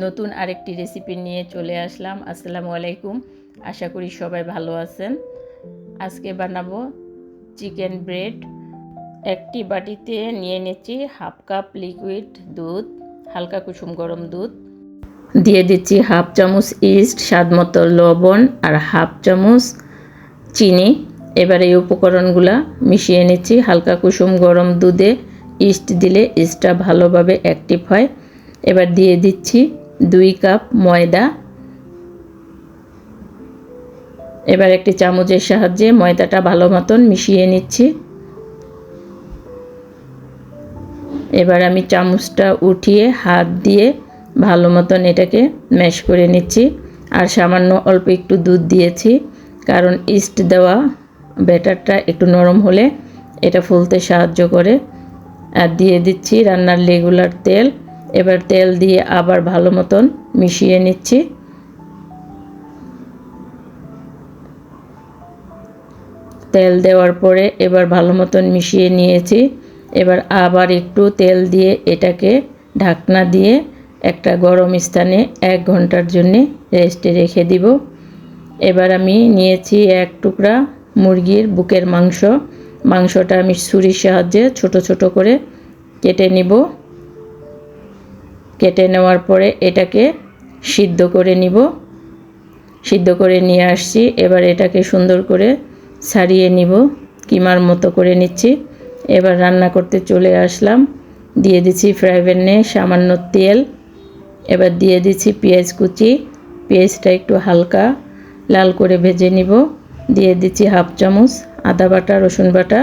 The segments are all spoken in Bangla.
নতুন আরেকটি রেসিপি নিয়ে চলে আসলাম। আসসালামু আলাইকুম, আশা করি সবাই ভালো আছেন। আজকে বানাবো চিকেন ব্রেড। একটি বাটিতে নিয়ে নিচ্ছি হাফ কাপ লিকুইড দুধ, হালকা কুসুম গরম দুধ। দিয়ে দিচ্ছি হাফ চামচ ইস্ট, স্বাদ মতো লবণ আর হাফ চামচ চিনি। এবার এই উপকরণগুলো মিশিয়ে নিচ্ছি। হালকা কুসুম গরম দুধে ইস্ট দিলে ইস্টটা ভালোভাবে অ্যাক্টিভ হয়। এবার দিয়ে দিচ্ছি 2 কাপ ময়দা। এবার একটি চামচের সাহায্যে ময়দাটা ভালো মতন মিশিয়ে নিচ্ছি। এবার আমি চামচটা উঠিয়ে হাত দিয়ে ভালো মতন এটাকে ম্যাশ করে নিচ্ছি। আর সামান্য অল্প একটু দুধ দিয়েছি, কারণ ইস্ট দেওয়া ব্যাটারটা একটু নরম হলে এটা ফুলতে সাহায্য করে। আর দিয়ে দিচ্ছি রান্নার রেগুলার তেল। এবার তেল দিয়ে আবার ভালো মতন মিশিয়ে নিচ্ছি। তেল দেওয়ার পরে এবার ভালো মতন মিশিয়ে নিয়েছি। এবার আবার একটু তেল দিয়ে এটাকে ঢাকনা দিয়ে একটা গরম স্থানে 1 ঘন্টার জন্য রেস্টে রেখে দিব। এবার আমি নিয়েছি 1 টুকরা মুরগির বুকের মাংস। মাংসটা আমি ছুরির সাহায্যে ছোট ছোট করে কেটে নিব। কেটে নেওয়ার পরে এটাকে সিদ্ধ করে নিব। সিদ্ধ করে নিয়ে আসছি। এবার এটাকে সুন্দর করে ছাড়িয়ে নিব, কিমার মতো করে নিচ্ছি। এবার রান্না করতে চলে আসলাম। দিয়ে দিচ্ছি ফ্রাই প্যানে সামান্য তেল। এবার দিয়ে দিচ্ছি পেঁয়াজ কুচি। পেঁয়াজটা একটু হালকা লাল করে ভেজে নিব। দিয়ে দিচ্ছি হাফ চামচ আদা বাটা, রসুন বাটা।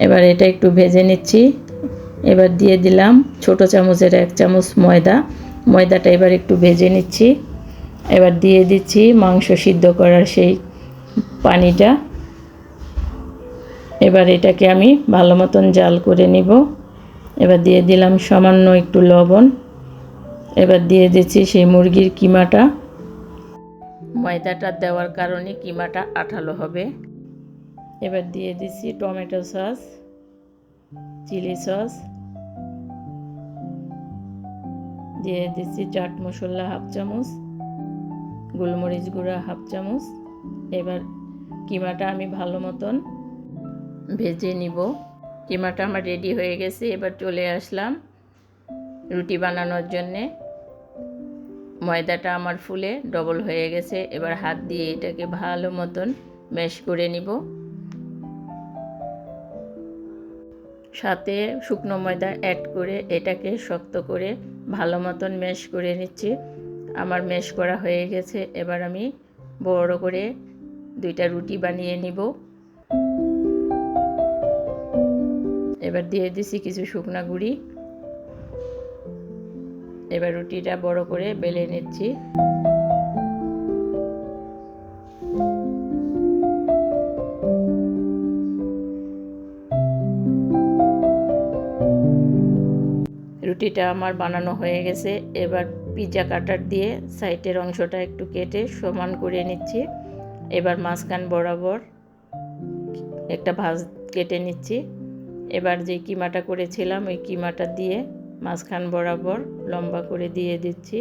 এবার এটা একটু ভেজে নিচ্ছি। এবার দিয়ে দিলাম ছোট চামচের 1 চামচ ময়দা। ময়দাটা এবার একটু ভেজে নিচ্ছি। এবার দিয়ে দিচ্ছি মাংস সিদ্ধ করার সেই পানিটা। এবার এটাকে আমি ভালো মতন জাল করে নিব। এবার দিয়ে দিলাম সামান্য একটু লবণ। এবার দিয়ে দিচ্ছি সেই মুরগির কিমাটা। ময়দাটা দেওয়ার কারণে কিমাটা আঠালো হবে। এবার দিয়ে দিচ্ছি টমেটো সস, চিলি সস, দিয়ে দিচ্ছি চাট মশলা হাফ চামচ, গোলমরিচ গুঁড়া হাফ চামচ। এবার কিমাটা আমি ভালো মতন ভেজে নিব। কিমাটা আমার রেডি হয়ে গেছে। এবার চলে আসলাম রুটি বানানোর জন্যে। ময়দাটা আমার ফুলে ডবল হয়ে গেছে। এবার হাত দিয়ে এটাকে ভালো মতন ম্যাশ করে নিব। সাথে শুকনো ময়দা অ্যাড করে এটাকে শক্ত করে ভালো মতন ম্যাশ করে নিচ্ছি। আমার ম্যাশ করা হয়ে গেছে। এবার আমি বড় করে 2টা রুটি বানিয়ে নিব। এবার দিয়ে দিছি কিছু শুকনা গুঁড়ি। এবার রুটিটা বড় করে বেলে নিচ্ছি। রুটিটা আমার বানানো হয়ে গেছে। এবার পিৎজা কাটার দিয়ে সাইডের অংশটা একটু কেটে সমান করে নিচ্ছি। এবার মাঝখান বরাবর একটা ভাঁজ কেটে নিচ্ছি। এবার যে কিমাটা করেছিলাম ওই কিমাটা দিয়ে মাঝখান বরাবর লম্বা করে দিয়ে দিচ্ছি।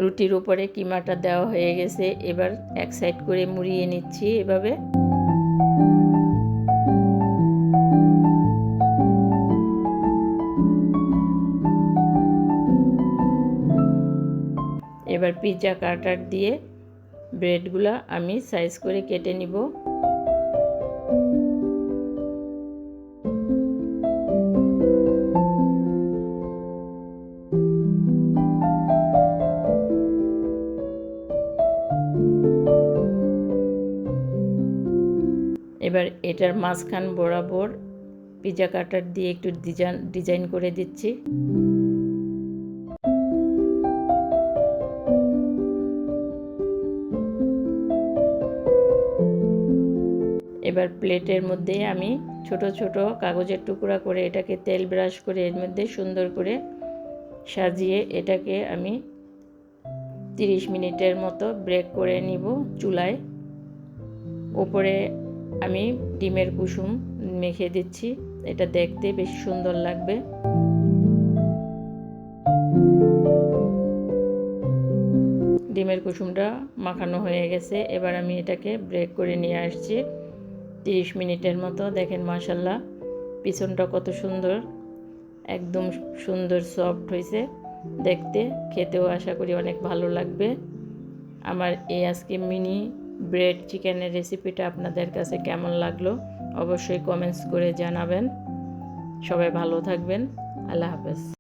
রুটির উপরে কিমাটা দেওয়া হয়ে গেছে। এবার এক সাইড করে মুড়িয়ে নিচ্ছি এভাবে। এবার পিৎজা কাটার দিয়ে ব্রেডগুলো আমি সাইজ করে কেটে নিব। এবার এটার মাঝখান বরাবর পিৎজা কাটার দিয়ে একটু ডিজাইন করে দিচ্ছি। এবার প্লেটের মধ্যে আমি ছোট ছোট কাগজের টুকরা করে এটাকে তেল ব্রাশ করে এর মধ্যে সুন্দর করে সাজিয়ে এটাকে আমি 30 মিনিটের মতো ব্রেক করে নিব চুলায়। উপরে আমি ডিমের কুসুম মেখে দিচ্ছি, এটা দেখতে বেশ সুন্দর লাগবে। ডিমের কুসুমটা মাখানো হয়ে গেছে, এবার আমি এটাকে ব্রেক করে নিয়ে আসছি 30 মিনিটের মতো। দেখেন মাশাল্লাহ পিছনটা কত সুন্দর, একদম সুন্দর সফট হয়েছে দেখতে, খেতেও আশা করি অনেক ভালো লাগবে। আমার এই আজকে মিনি ব্রেড চিকেনের রেসিপিটা আপনাদের কাছে কেমন লাগলো অবশ্যই কমেন্টস করে জানাবেন। সবাই ভালো থাকবেন। আল্লাহ হাফেজ।